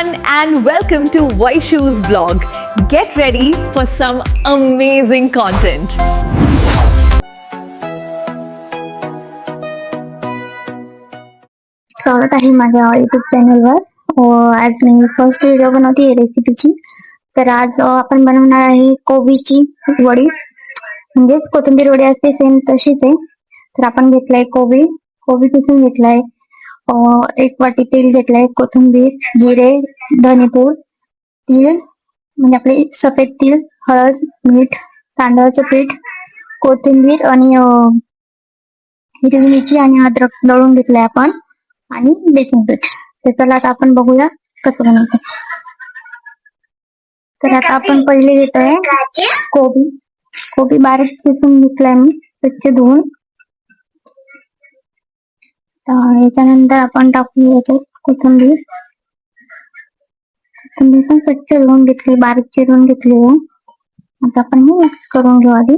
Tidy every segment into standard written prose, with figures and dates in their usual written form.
everyone and welcome to Vaishu's vlog. Get ready for some amazing content. स्वागत आहे माझ्या YouTube चॅनलवर. आज मी फर्स्ट व्हिडिओ बनवते रेसिपीची. तर आज आपण बनवणार आहे कोबीची वडी, म्हणजेच कोथिंबीर वडी असते सेम तशीच आहे. तर आपण घेतलाय कोबी किसून घेतलाय. एक वाटी तेल घेतलाय, कोथिंबीर, जिरे, धनेपूड, तीळ म्हणजे आपले सफेद तीळ, हळद, मीठ, तांदळाचं पीठ, कोथिंबीर आणि हिरवी मिरची आणि अद्रक दळून घेतलंय आपण, आणि बेसन पीठ. तर चला आता आपण बघूया कसं बनवतो. तर आता आपण पहिले घेतोय कोबी बारीक चिरून घेतलाय मी, स्वच्छ धुवून. याच्यानंतर आपण टाकू याच्यात कोथिंबीर पण स्वच्छ धुवून घेतली, बारीक चिरून घेतली. आता आपण हे मिक्स करून घेऊ आधी.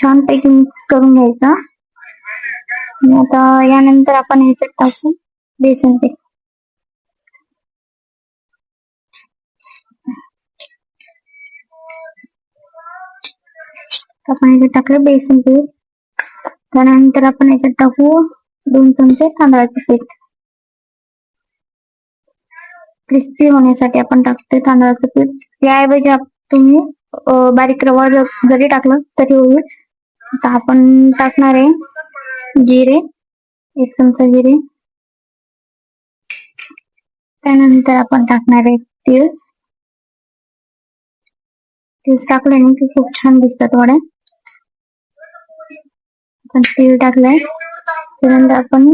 छान पैकी मिक्स करून घ्यायचा. आता यानंतर आपण ह्याच्यात टाकू बेसन पीठ. आपण ह्याच्यात टाकलं बेसन पीठ. त्यानंतर आपण ह्याच्यात टाकू 2 चमचे तांदळाचे पीठ. क्रिस्पी होण्यासाठी आपण टाकतोय तांदळाचं पीठ. याऐवजी तुम्ही बारीक रवा जरी टाकलं तरी होईल. आता आपण टाकणार आहे जिरे, 1 चमचा जिरे. त्यानंतर आपण टाकणार आहे तीळ. टाकल्याने ते खूप छान दिसतात वड्या. आपण तीळ टाकलंय. त्यानंतर आपण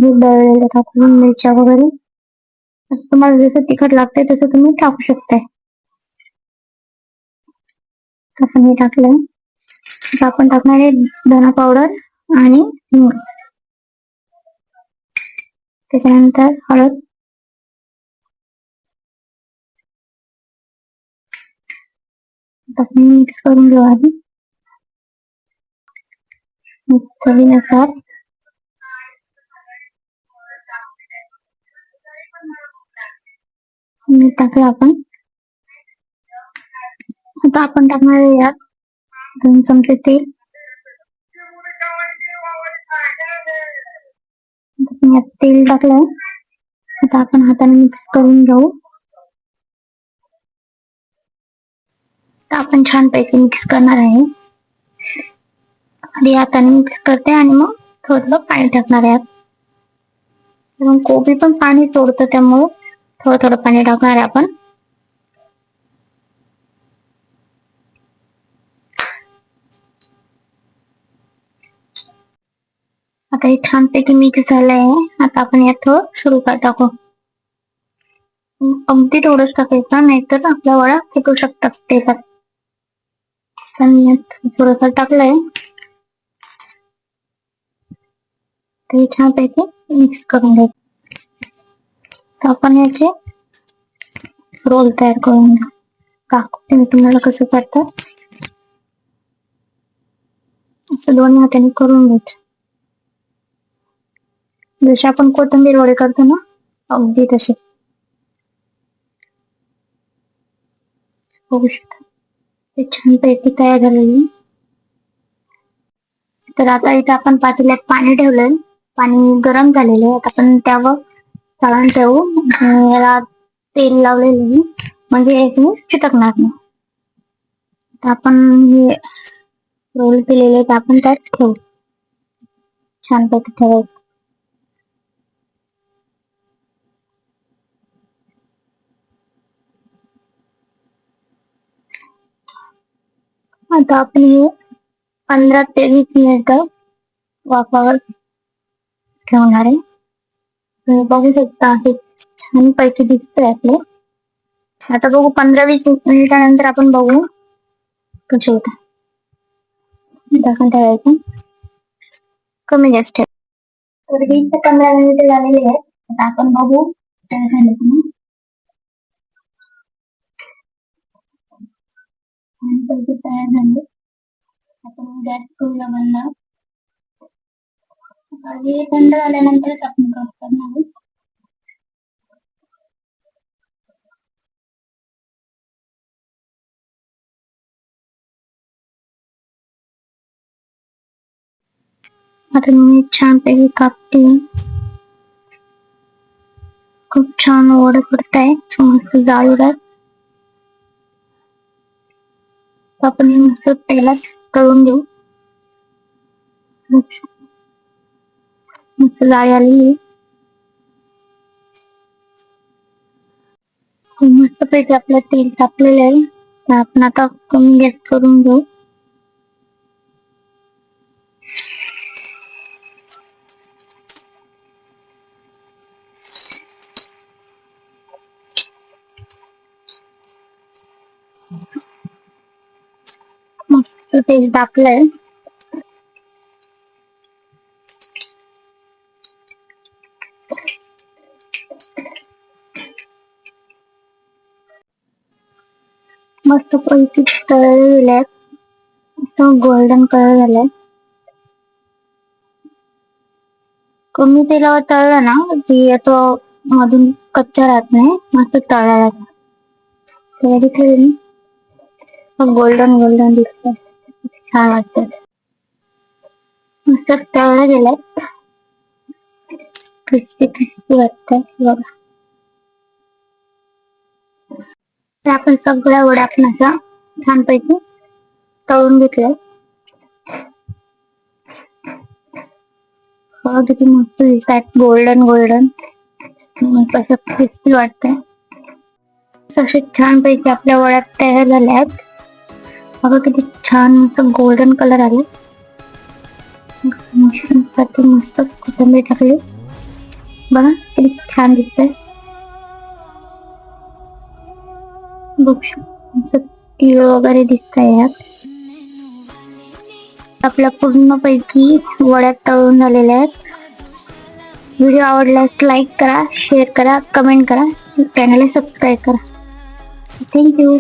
दळलेलं टाकून मिरच्या वगैरे. तुम्हाला जसं तिखट लागतंय तसं तुम्ही टाकू शकताय. आपण हे टाकलंय. आता आपण टाकणार आहे धना पावडर आणि हिंग. त्याच्यानंतर हळद. आपण मिक्स करून घेऊ आधी चवीनुसार. मीठ टाकलं आपण. आता आपण टाकणार आहे यात 2 चमचे तेल. यात तेल टाकलंय. आता आपण हाताने मिक्स करून घेऊ. आपण छान पैकी मिक्स करणार आहे. आधी हाताने मिक्स करते आणि मग थोडं पाणी टाकणार आहे. मग कोबी पण पाणी सोडतं, त्यामुळे थोडं पाणी टाकणार आहे आपण. आता हे छानपैकी मिक्स झालंय. आता आपण यात थोडं सुरु टाकू. अगदी थोडंच टाकायचं, नाहीतर आपल्या वड्या फुटू शकतात तेलात. थोडंफार टाकलंय. ते छानपैकी मिक्स करून घ्यायचं. तर आपण याचे रोल तयार करून घ्या. दाखवते मी तुम्हाला कसं करतात. असं दोन्ही हाताने करून घ्यायचं, जसे आपण कोथिंबीर वडे करतो ना, अगदी तसे. बघू शकता ते छानपैकी तयार झालेली. तर आता इथे आपण पातेल्यात पाणी ठेवलंय. पाणी गरम झालेलं आहे. आता आपण त्यावर चाळण ठेवू. याला तेल लावलेलं म्हणजे याची चिटकणार नाही. तर आपण हे रोल केलेले तर आपण त्यात ठेवू. छानपैकी ठेवायचं. आता आपण हे 15 ते 20 मिनिटं वाफावर ठेवणार आहे. तुम्ही बघू शकता हे छानपैकी दिसतंय आपले. आता बघू 15-20 मिनिटानंतर आपण बघू कसे होतं. झाकण ठेवायचं, कमी गॅस ठेव. तर 20 ते 15 मिनिटे झालेली आहेत. आता आपण बघू काय झालं तुम्ही. तयार झाले. आपण गॅस करूया बंद. हे थंड झाल्यानंतरच आपण करणार आहे. आता मी छानपैकी कापते. खूप छान वडे पडत आहे, मस्त जाळीदार. आपण हे मस्त तेलात तळून घेऊ. मस्त जाळी आलेली. मस्त पैकी आपलं तेल तापलेलं आहे, तर आपण आता कमी गॅस करून घेऊ. मस्त तेल तापलंय. मस्त पैकी तळले गेले, गोल्डन कलर झालाय. कमी तेलावर तळलं ना की तो मधून कच्चा राहत नाही, मस्त तळायला गोल्डन गोल्डन दिसत, छान वाटत. मस्त तळलं गेलंय, क्रिस्पी क्रिस्पी वाटतंय बघा. तर आपण सगळ्या वड्या आपण छानपैकी तळून घेतलंय. किती मस्त दिसत आहेत, गोल्डन गोल्डन, कसं क्रिस्पी वाटतंय. असे छानपैकी आपल्या वड्या तयार झाल्या आहेत. बघा किती छान मस्त गोल्डन कलर आले. मशरूम साठी मस्त कोथिंबीर टाकली, बघा किती छान दिसतंय. तीळ वगैरे दिसतंय यात. आपल्या पूर्णपैकी वड्या तळून झालेल्या आहेत. व्हिडिओ आवडल्यास लाईक करा, शेअर करा, कमेंट करा, चॅनलला सबस्क्राईब करा. थँक्यू.